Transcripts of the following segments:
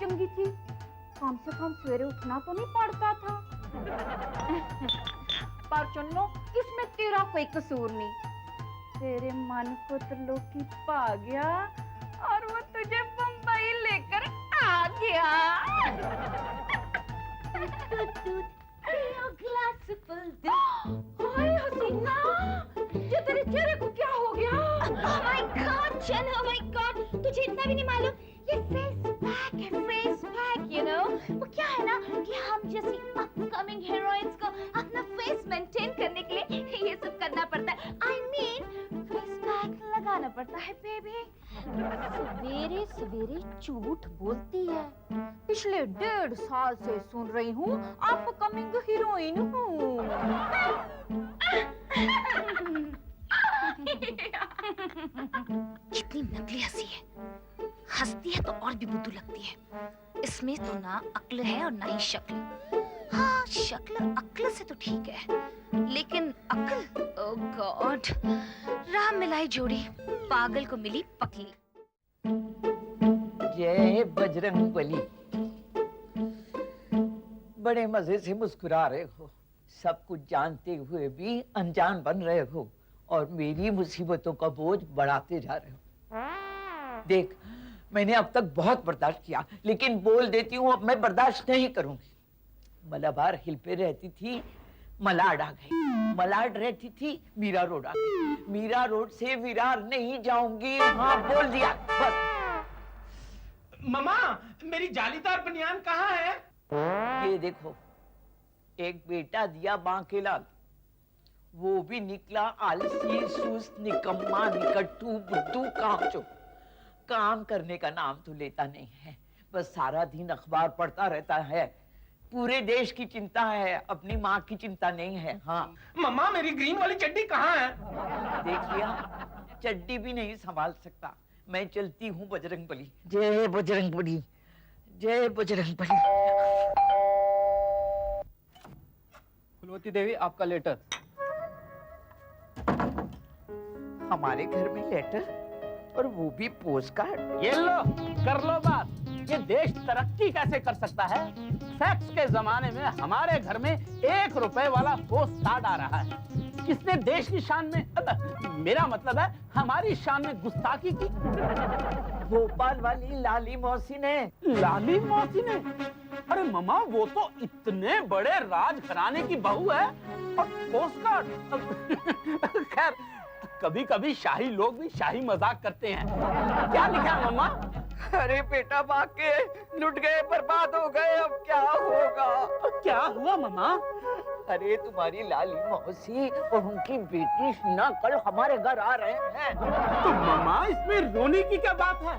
चंगी थी, कम से कम सवेरे उठना तो नहीं पड़ता था। पर चन्नो, इसमें तेरा कोई कसूर नहीं। तेरे मन को त्रिलोकी पा गया और वो तुझे बम्बई लेकर आ गया। ग्लास फुल दूध। ओए हसीना, ये तेरे चेहरे को क्या हो गया? Oh my God, Channo, oh my God, तुझे इतना भी नहीं मालूम? ये फेस पैक है, फेस पैक, you know? वो क्या है ना कि हम जैसी अपकमिंग हीरोइंस को अपना फेस मेंटेन करने के लिए ये सब करना पड़ता है। I mean, फेस पैक लगाना पड़ता है बेबी। सवेरे सवेरे झूठ बोलती है। पिछले 1.5 साल से सुन रही हूँ अपकमिंग हीरोइन हूँ। कितनी नकली हंसी है। हंसती है तो और भी बुद्धू लगती है। इसमें तो ना अक्ल है और ना ही शक्ल। हाँ, शक्ल अक्ल से तो ठीक है, लेकिन अक्ल, ओह गॉड, राम मिलाई जोड़ी, पागल को मिली पकली। जय बजरंगबली। बड़े मजे से मुस्कुरा रहे हो, सब कुछ जानते हुए भी अनजान बन रहे हो और मेरी मुसीबतों का बोझ बढ़ाते जा रहे हो। देख, मैंने अब तक बहुत बर्दाश्त किया, लेकिन बोल देती हूँ अब मैं बर्दाश्त नहीं करूंगी। मलाबार हिल पे रहती थी, मलाड आ गई। मलाड रहती थी, मीरा रोड आ गई। मीरा रोड से विरार नहीं जाऊंगी। हाँ, बोल दिया बस। मम्मा, मेरी जालीदार बनियान कहाँ है? ये देखो, एक बेटा दिया बांकेलाल, वो भी निकला आलसी, सुस्त, निकम्मा, निकट्टू, बुद्धू, कामचो। काम करने का नाम तो लेता नहीं है, बस सारा दिन अखबार पढ़ता रहता है। पूरे देश की चिंता है, अपनी माँ की चिंता नहीं है। हाँ मम्मा, मेरी ग्रीन वाली चड्डी कहाँ है? देख लिया, चड्डी भी नहीं संभाल सकता। मैं चलती हूँ बजरंगबली। जय बजरंगबली, जय बजरंगबली। फुलवती देवी, आपका लेटर। हमारे घर में लेटर, और वो भी पोस्ट कार्ड। ये लो, कर लो बात। ये देश तरक्की कैसे कर सकता है? फैक्स के जमाने में हमारे घर में 1 रुपए वाला पोस्ट कार्ड आ रहा है। किसने देश की शान में, मेरा मतलब है हमारी शान में गुस्ताखी की? भोपाल वाली लाली मौसी ने। लाली मौसी ने? अरे मम्मा, वो तो इतने बड़े राजघराने की बहू है और पोस्ट कार्ड। खैर, कभी कभी शाही लोग भी शाही मजाक करते हैं। क्या लिखा है मम्मा? अरे बेटा, बाके लुट गए, बर्बाद हो गए, अब क्या होगा? क्या हुआ मम्मा? अरे तुम्हारी लाली मौसी और उनकी बेटी शीना कल हमारे घर आ रहे हैं। तो मम्मा, इसमें रोने की क्या बात है?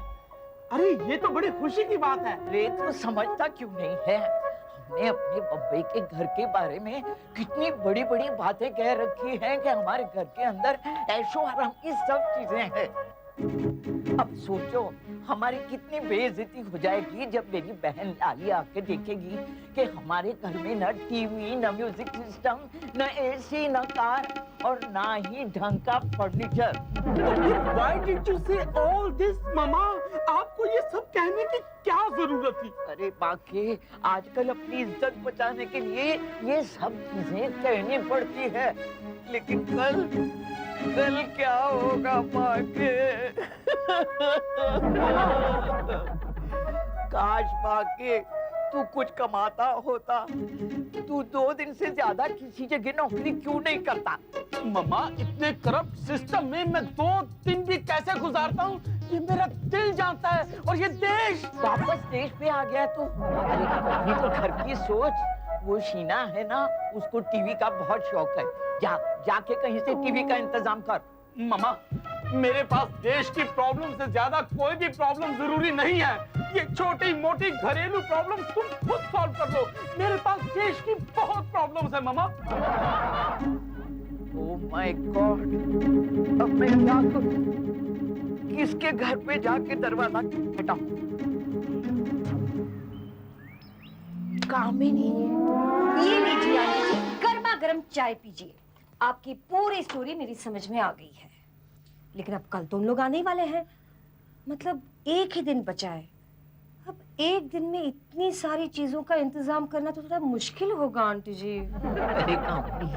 अरे ये तो बड़ी खुशी की बात है। अरे तू समझता क्यों नहीं है? हमने अपने बम्बई के घर के बारे में कितनी बड़ी बड़ी बातें कह रखी हैं कि हमारे घर के अंदर ऐशो आराम की सब चीजें हैं। अब सोचो हमारी कितनी बेइज्जती हो जाएगी जब मेरी बहन लाली आके देखेगी कि हमारे घर में न टीवी, न म्यूजिक सिस्टम, न एसी, न कार और ना ही ढंग का furniture. Why did you say all this, मम्मा? आपको ये सब कहने की क्या जरूरत थी? अरे बाकी आजकल अपनी इज्जत बचाने के लिए ये सब चीजें कहनी पड़ती है, लेकिन कल क्या होगा बाके? काश बाके तू कुछ कमाता होता। तू 2 दिन से ज्यादा किसी जगह नौकरी क्यों नहीं करता? मम्मा, इतने करप्ट सिस्टम में मैं 2 दिन भी कैसे गुजारता हूँ ये मेरा दिल जानता है। और ये देश वापस देश पे आ गया तू। अरे कभी तो घर की सोच। वो शीना है ना, उसको टीवी का बहुत शौक है। जाके कहीं से टीवी का इंतजाम कर। मम्मा, मेरे पास देश की प्रॉब्लम से ज्यादा कोई भी प्रॉब्लम जरूरी नहीं है। ये छोटी मोटी घरेलू प्रॉब्लम तुम खुद सॉल्व कर लो। मेरे पास देश की बहुत प्रॉब्लम्स है मम्मा। ओह माय गॉड, अब मैं क्या करूं? किसके घर पे जाके दरवाजा खटखटाऊं? कामिनी, ये लीजिए आंटी जी, गर्मा गर्म चाय पीजिए। आपकी पूरी स्टोरी मेरी समझ में आ गई है, लेकिन अब कल तो उन लोग आने ही वाले हैं। मतलब एक ही दिन बचा है। अब एक दिन में इतनी सारी चीजों का इंतजाम करना तो थोड़ा मुश्किल होगा आंटी जी। अरे कामनी,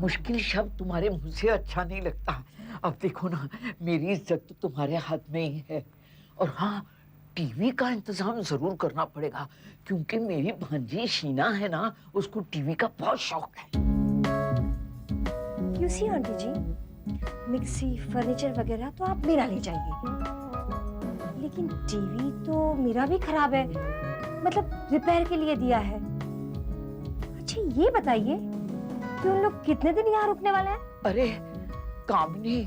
मुश्किल शब्द तुम्हारे मुंह से अच्छा नहीं लगता। अब देखो ना, मेरी इज्जत तो तुम्हारे हाथ में ही है। और हाँ, टीवी का इंतजाम जरूर करना पड़ेगा, क्योंकि मेरी भांजी शीना है ना, उसको टीवी का बहुत शौक है। You see, auntie ji, mixie furniture वगैरह तो आप मेरा ले जाइए, लेकिन टीवी तो मेरा भी खराब है, मतलब रिपेयर के लिए दिया है। अच्छा ये बताइए कि उन लोग कितने दिन यहाँ रुकने वाले हैं? अरे कामनी,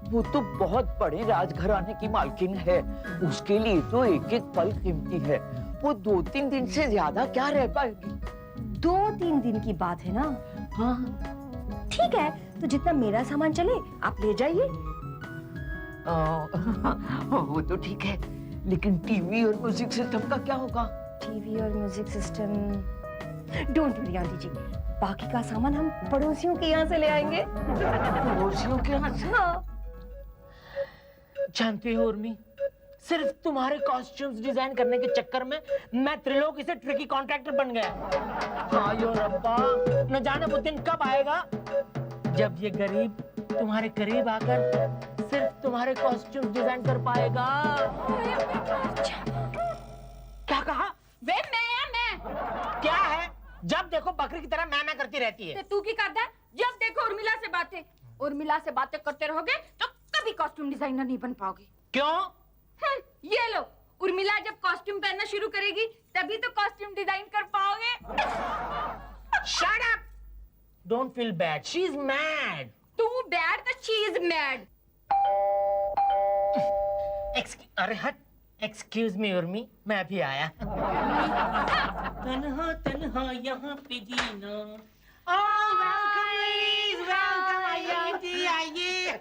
वो तो बहुत बड़े राजघराने की मालकिन है, उसके लिए तो एक एक पल कीमती है। वो 2-3 दिन से ज्यादा क्या रह पाएगी? 2-3 दिन की बात है ना। हाँ ठीक है, तो जितना मेरा सामान चले आप ले जाइए। वो तो ठीक है, लेकिन टीवी और म्यूजिक सिस्टम का क्या होगा? टीवी और music system, don't worry aunty ji, बाकी का सामान हम पड़ोसियों के यहाँ से ले आएंगे। पड़ोसियों के यहाँ से? हाँ। जानती हो उर्मी, सिर्फ तुम्हारे कॉस्ट्यूम्स डिजाइन करने के चक्कर में मैं त्रिलोकी से ट्रिकी कॉन्ट्रैक्टर बन गया। हाँ यो रब्बा, न जाने वो दिन कब आएगा जब ये गरीब तुम्हारे करीब आकर सिर्फ तुम्हारे कॉस्ट्यूम्स डिजाइन कर पाएगा। क्या कहा? वे मैं क्या है? जब देखो बकरी की तरह मैं करती रहती है। तू की करता है? जब देखो उर्मिला से बातें, उर्मिला से बातें करते रहोगे तो कभी कॉस्ट्यूम डिजाइनर नहीं बन पाओगे। क्यों? ये लो, उर्मिला जब कॉस्ट्यूम पहनना शुरू करेगी तभी तो कॉस्ट्यूम डिजाइन कर पाओगे। Shut up! Don't feel bad. She's mad. तू बैड तो शी इज मैड। अरे हट, एक्सक्यूज मी उर्मी, मैं भी आया। तन्हा तन्हा यहाँ पे जीना। आंटी आइए।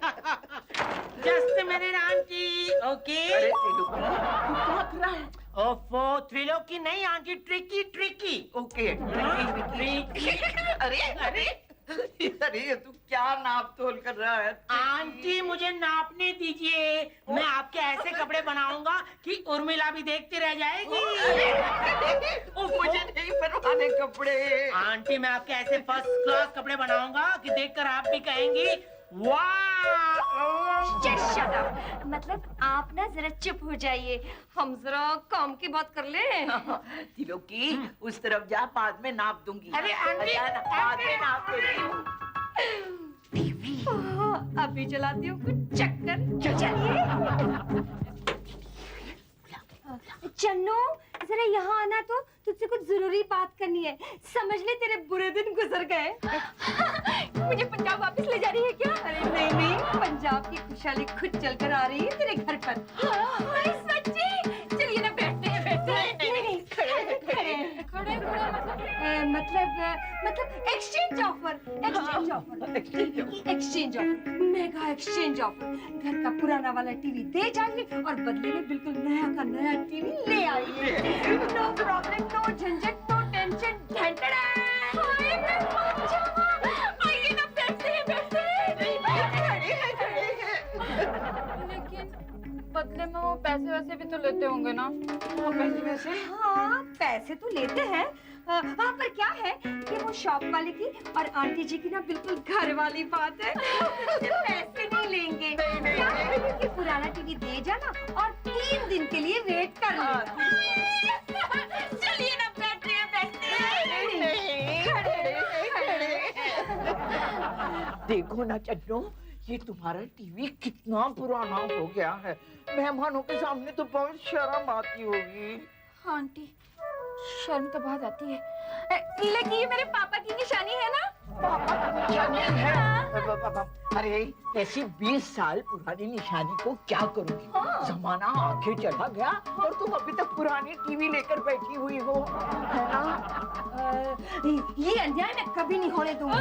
Just minute aunty, okay. अरे त्रिलोकी, तू कहाँ फिरा है? ओफो, त्रिलोकी नहीं aunty, tricky tricky. Okay, tricky. अरे अरे अरे, ये तू क्या नाप तोल कर रहा है? आंटी मुझे नापने दीजिए, मैं आपके ऐसे कपड़े बनाऊंगा कि उर्मिला भी देखती रह जाएगी। मुझे नहीं बनवाने कपड़े। आंटी मैं आपके ऐसे फर्स्ट क्लास कपड़े बनाऊंगा कि देखकर आप भी कहेंगी वाह। Just shut up. मतलब आप ना जरा चुप हो जाइए, हम जरा काम की बात कर ले। त्रिलोकी, उस तरफ जा, बाद में नाप दूंगी। अरे आंटी, बाद में नाप दूंगी। अभी चलाती हूँ कुछ चक्कर। चलिए। चन्नू, जरा यहाँ आना, तो तुझसे कुछ जरूरी बात करनी है। समझ ले तेरे बुरे दिन गुजर गए। मुझे पंजाब वापस ले जा रही है क्या? अरे नहीं नहीं, पंजाब की खुशहाली खुद चलकर आ रही है तेरे घर पर। अरे सच्ची? चलिए ना, बैठते हैं बैठते हैं। नहीं, खड़े खड़े मतलब exchange offer, exchange offer, mega exchange offer. घर का पुराना वाला टीवी दे जाएंगे और बदले में बिल्कुल नया का नया टीवी ले आएंगे। नो प्रॉब्लम, नो झंझट, नो टेंशन। आइए ना, बैठते हैं बैठते हैं। लेकिन बदले में वो पैसे वैसे भी तो लेते होंगे ना? हाँ, पैसे तो लेते हैं। हाँ, पर क्या है कि वो शॉप वाले की और आंटी जी की ना बिल्कुल घर वाली बात है। पैसे नहीं लेंगे। क्या है कि पुराना टीवी दे जाना और 3 दिन के लिए वेट कर लेना। चलिए ना, बैठते हैं बैठते हैं। देखो ना चन्नू, ये तुम्हारा टीवी कितना पुराना हो गया है। मेहमानों के सामने तो बहुत शर्म आती होगी। आंटी, शर्म तो बहुत आती है, लेकिन ये मेरे पापा की निशानी है ना। पापा की निशानी है? अरे ऐसी 20 साल पुरानी निशानी को क्या करोगी? जमाना आगे चला गया और तुम अभी तक पुरानी टीवी लेकर बैठी हुई हो, है ना? ये अन्याय मैं कभी नहीं होने दूंगी।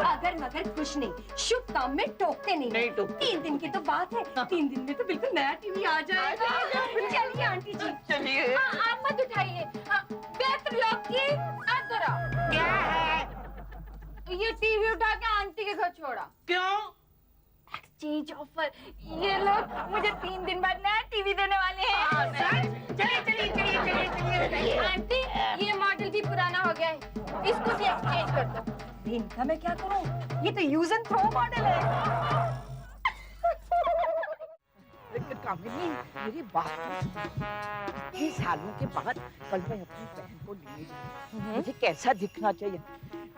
अगर मगर कुछ नहीं, शुभ काम में टोकते नहीं टोकते। 3 दिन की तो बात है, 3 दिन में तो बिल्कुल नया टीवी आ जाएगा। चलिए आंटी जी, चलिए। आप मत उठाइए। त्रिलोकी, अंदर आओ। क्या है? ये टीवी उठा के आंटी के घर छोड़ा। क्यों? Exchange offer. ये लोग मुझे 3 दिन बाद नया टीवी देने वाले हैं। चलिए आंटी, ये मॉडल भी पुराना हो गया है, इसको भी एक्सचेंज कर दो। इनका मैं क्या करूं, ये तो यूज एंड थ्रो मॉडल है। लेकिन कामिनी, मेरी बात तो सुनो। 20 सालों के बाद कल मैं अपनी बहन को लेने जाऊँ, मुझे कैसा दिखना चाहिए?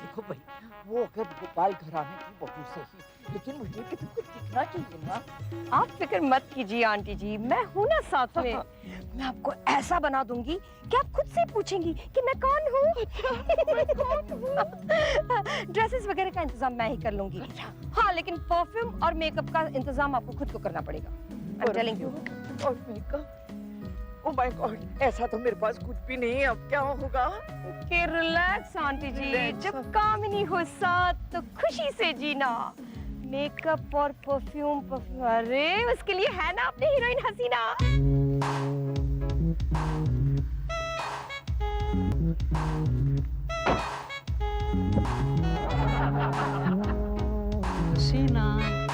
देखो भाई, वो अगर गोपाल घराने की बहू सही, लेकिन मुझे भी तो कुछ दिखना चाहिए ना। आप फिक्र मत कीजिए आंटी जी, मैं हूँ ना साथ में। मैं आपको ऐसा बना दूंगी कि आप खुद से पूछेंगी कि मैं कौन हूँ। ड्रेसेस वगैरह का इंतजाम मैं ही कर लूंगी। हाँ, लेकिन परफ्यूम और मेकअप का इंतजाम आपको खुद को करना पड़ेगा। I'm telling you. और मेकअप, ओह माय गॉड, ऐसा तो मेरे पास कुछ भी नहीं है, अब क्या होगा? Okay, relax आंटी जी, जब काम ही नहीं हो साथ तो खुशी से जीना। मेकअप और परफ्यूम, अरे उसके लिए है ना अपनी हीरोइन हसीना।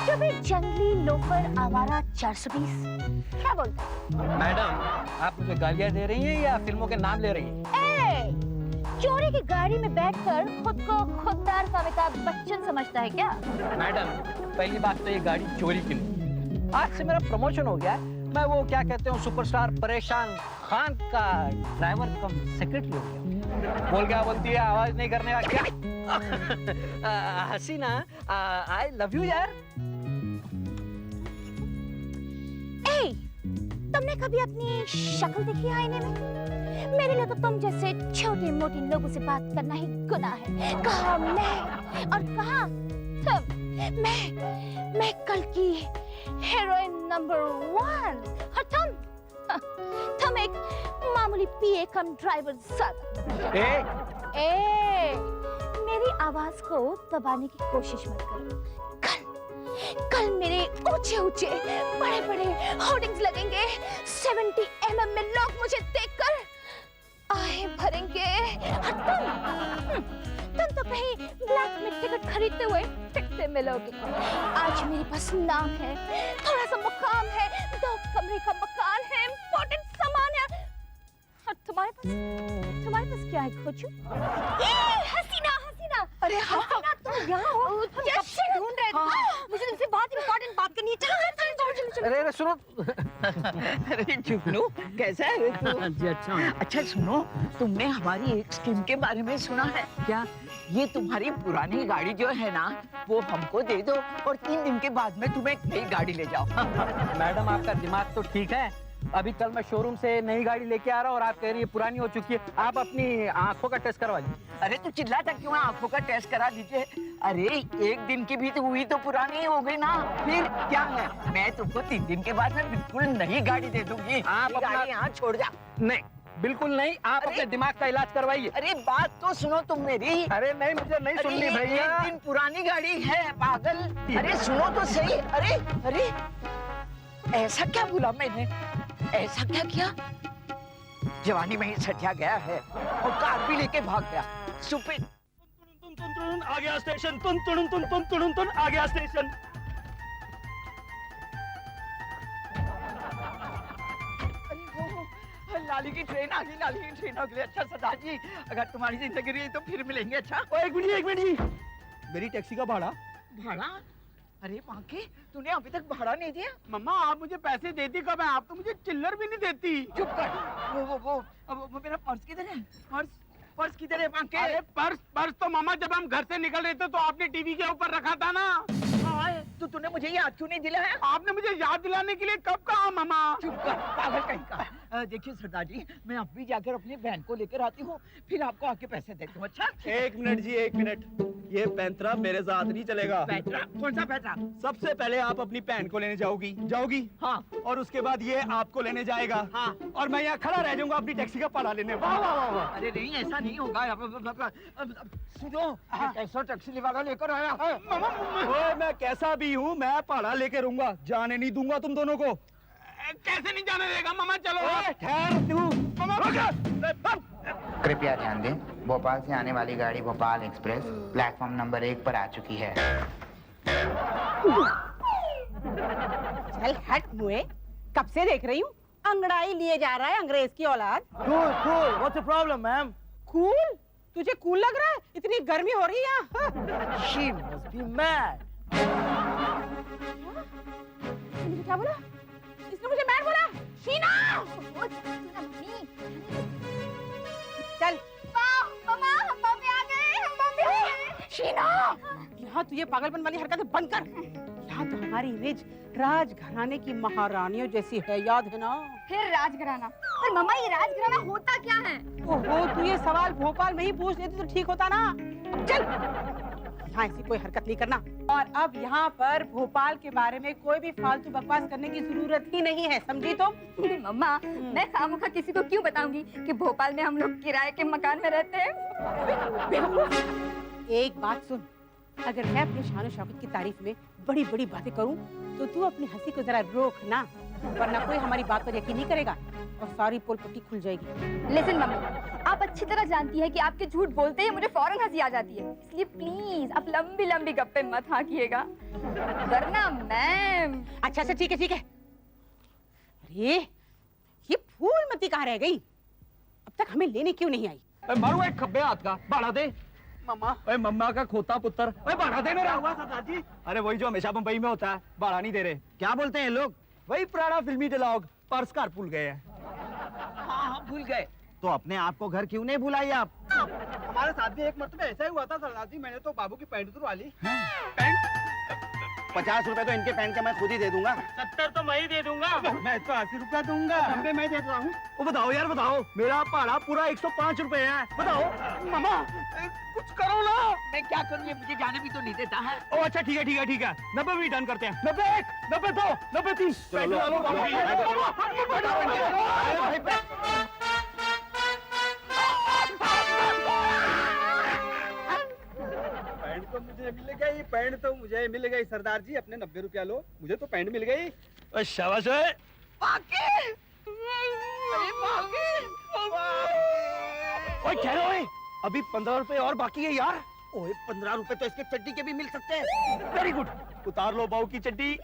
जब एक जंगली लोफर आवारा 420 क्या बोलता है? मैडम, आप मुझे गालियाँ दे रही हैं या फिल्मों के नाम ले रही हैं? ए, चोरी की गाड़ी में बैठकर खुद को खुददार का अमिताभ बच्चन समझता है क्या? मैडम, पहली बात तो ये गाड़ी चोरी की नहीं। आज से मेरा प्रमोशन हो गया है। मैं वो क्या कहते हैं सुपरस्टार परेशान खान का ड्राइवर कम सेक्रेटरी हो गया। बोल क्या बोलती है, आवाज नहीं करने का क्या? हसीना, आई लव यू यार। ए, तुमने कभी अपनी शक्ल देखी आईने में? मेरे लिए तो तुम जैसे छोटे मोटे लोगों से बात करना ही गुनाह है। कहा मैं और कहा तुम। मैं कल की हीरोइन नंबर 1 और तुम एक मामूली पीए कम ड्राइवर साला। ए, मेरी आवाज को दबाने की कोशिश मत करो। कल मेरे ऊंचे बड़े होर्डिंग्स लगेंगे। 70 mm में लोग मुझे देखकर आहे भरेंगे। और तुम तो कहीं ब्लैक में टिकट खरीदते हुए टिकते मिलोगे। आज मेरे पास नाम है, थोड़ा सा मुकाम है, 2 कमरे का मकान है, इम्पोर्टेंट सामान है। और तुम्हारे पास क्या है खोजू? हसीना, अरे हसीना, तुम यहाँ हो? हम कब से ढूंढ रहे थे। मुझे तुमसे बहुत इम्पोर्टेंट बात करनी है। चलो। अरे सुनो। अरे जुगनू, कैसा है तू? जी अच्छा हूँ। अच्छा सुनो, तुमने हमारी एक स्कीम के बारे में सुना है क्या? ये तुम्हारी पुरानी गाड़ी जो है ना, वो हमको दे दो और 3 दिन के बाद में तुम्हें एक नई गाड़ी ले जाओ। मैडम, आपका दिमाग तो ठीक है। अभी कल मैं शोरूम से नई गाड़ी लेके आ रहा हूँ और आप कह रही है पुरानी हो चुकी है। आप अपनी आंखों का टेस्ट करवा लीजिए। अरे तू चिल्लाता क्यों है? आंखों का टेस्ट करा दीजिए। अरे 1 दिन की भी तो हुई तो पुरानी हो गई ना, फिर क्या है? मैं तुमको 3 दिन के बाद में बिल्कुल नई गाड़ी दे दूंगी। आप अपना गाड़ी यहाँ छोड़ जा। नहीं, बिल्कुल नहीं। आप अपने दिमाग का इलाज करवाइए। अरे बात तो सुनो तुम मेरी। अरे नहीं, मुझे नहीं सुननी भैया। 1 दिन पुरानी गाड़ी है पागल। अरे सुनो तो सही। अरे ऐसा क्या बोला मैंने? ऐसा क्या किया? जवानी में ही सटिया गया है और कार भी लेके भाग गया। स्टूपिड। आ गया स्टेशन। तुन आ गया स्टेशन। लाली की ट्रेन आ गई। अच्छा सरदार जी, अगर तुम्हारी जिंदगी रही तो फिर मिलेंगे। अच्छा एक मिनट जी, मेरी टैक्सी का भाड़ा। भाड़ा? अरे बाकी तूने अभी तक भाड़ा नहीं दिया? मम्मा, आप मुझे पैसे देती कब है? आप तो मुझे चिल्लर भी नहीं देती। चुप कर। वो मेरा पर्स किधर है? पर्स किधर है बाकी? अरे पर्स तो मामा जब हम घर से निकल रहे थे तो आपने टीवी के ऊपर रखा था ना। तो तूने मुझे याद क्यों नहीं दिलाया? आपने मुझे याद दिलाने के लिए कब कहा मामा? चुप कर पागल कहीं का। देखिए सरदार जी, मैं अब भी जाकर अपनी बहन को लेकर आती हूँ, फिर आपको आके पैसे देती हूँ। अच्छा? 1 मिनट जी, 1 मिनट। ये पैंतरा मेरे साथ नहीं चलेगा। पैंतरा? कौन सा पैंतरा? सबसे पहले आप अपनी बहन को लेने जाओगी। हाँ। और उसके बाद ये आपको लेने जाएगा। हाँ। और मैं यहाँ खड़ा रह जाऊंगा अपनी टैक्सी का भाड़ा लेने। वाह वाह वाह वाह। अरे नहीं, ऐसा नहीं होगा। सुनो, कैसा टैक्सी वाला लेकर आया है? ओए, मैं कैसा भी हूँ, मैं भाड़ा लेके रहूंगा, जाने नहीं दूंगा तुम दोनों को। कैसे नहीं जाने देगा मामा? चलो। ठहर तू। कृपया ध्यान दें, भोपाल से आने वाली गाड़ी भोपाल एक्सप्रेस प्लेटफॉर्म नंबर 1 पर आ चुकी है। चल हट मुए, कब से देख रही हूँ अंगड़ाई लिए जा रहा है अंग्रेज की औलाद। Cool cool, what's the problem ma'am? Cool? तुझे कूल लग रहा है? इतनी गर्मी हो रही है यहाँ। She must be mad. मुझे क्या बोला? इसने मुझे मैड बोला। शीना! चल। मम्मा, हम बॉम्बे आ गए, हम बॉम्बे आ गए। शीना! यहाँ तुझे पागलपन वाली हरकतें बंद कर। यहाँ तो हमारी इमेज राजघराने की महारानियों जैसी है, याद है ना? फिर राजघराना। पर मम्मा ये राजघराना होता क्या है? ओहो, तू ये सवाल भोपाल में ही पूछ लेती तो ठीक होता ना। अब चल, यहाँ ऐसी कोई हरकत नहीं करना। और अब यहाँ पर भोपाल के बारे में कोई भी फालतू बकवास करने की जरूरत ही नहीं है, समझी तुम? मम्मा, मैं खामोखा किसी को क्यों बताऊंगी कि भोपाल में हम लोग किराए के मकान में रहते हैं? एक बात सुन, अगर मैं अपने शान शौकत की तारीफ में बड़ी बड़ी बातें करूं तो तू अपनी हंसी को जरा रोक ना, वरना कोई हमारी बात पर यकीन नहीं करेगा और सारी पोल पट्टी खुल जाएगी। लेकिन मम्मी, आप अच्छी तरह जानती है कि आपके झूठ बोलते ही मुझे फौरन हंसी आ जाती है, इसलिए प्लीज आप लंबी लंबी गप्पे मत हाँकिएगा, वरना मैं। अच्छा अच्छा, ठीक है ठीक है। अरे ये फूलमती कहाँ रह गई? अब तक हमें लेने क्यों नहीं आई? मारू एक खब्बे हाथ का भाड़ा दे। मम्मा, ओए मम्मा का खोता पुत्र, ओए भाड़ा दे मेरा। हुआ सरदार जी? अरे वही जो हमेशा मुंबई में होता है, भाड़ा नहीं दे रहे। क्या बोलते हैं लोग? वही पुराना फिल्मी डायलॉग, पर्स कार भूल गए हैं। हाँ, भूल गए। तो अपने आप को घर क्यों नहीं बुलाई आप? हमारे साथ भी एक मरतबा ऐसा ही हुआ था सरदार जी, मैंने तो बाबू की पैंट उतरवा ली। 50 रुपए तो इनके पैंट के मैं खुद ही दे दूंगा। 70 तो मैं ही दे दूंगा। मैं तो 80 रुपया दूंगा। 90 मैं दे रहा हूँ। वो बताओ यार, बताओ, मेरा भाड़ा पूरा 105 रुपए है, बताओ। मामा, कुछ करो ना। मैं क्या करूँ, ये मुझे जाने भी तो नहीं देता है। ओ अच्छा, ठीक है ठीक है ठीक है, 90 भी डन करते हैं। 91, 92, 93। पैंट तो मुझे मिल गई, पैंट तो मुझे मिल गई सरदार जी, अपने 90 रुपया लो, मुझे तो पैंट मिल गई। शाबाश है। ओए ठहरो, ओए अभी 15 रुपए और बाकी है यार। ओए 15 रुपए तो इसके चड्डी के भी मिल सकते हैं। वेरी गुड, उतार लो बाऊ की चड्डी।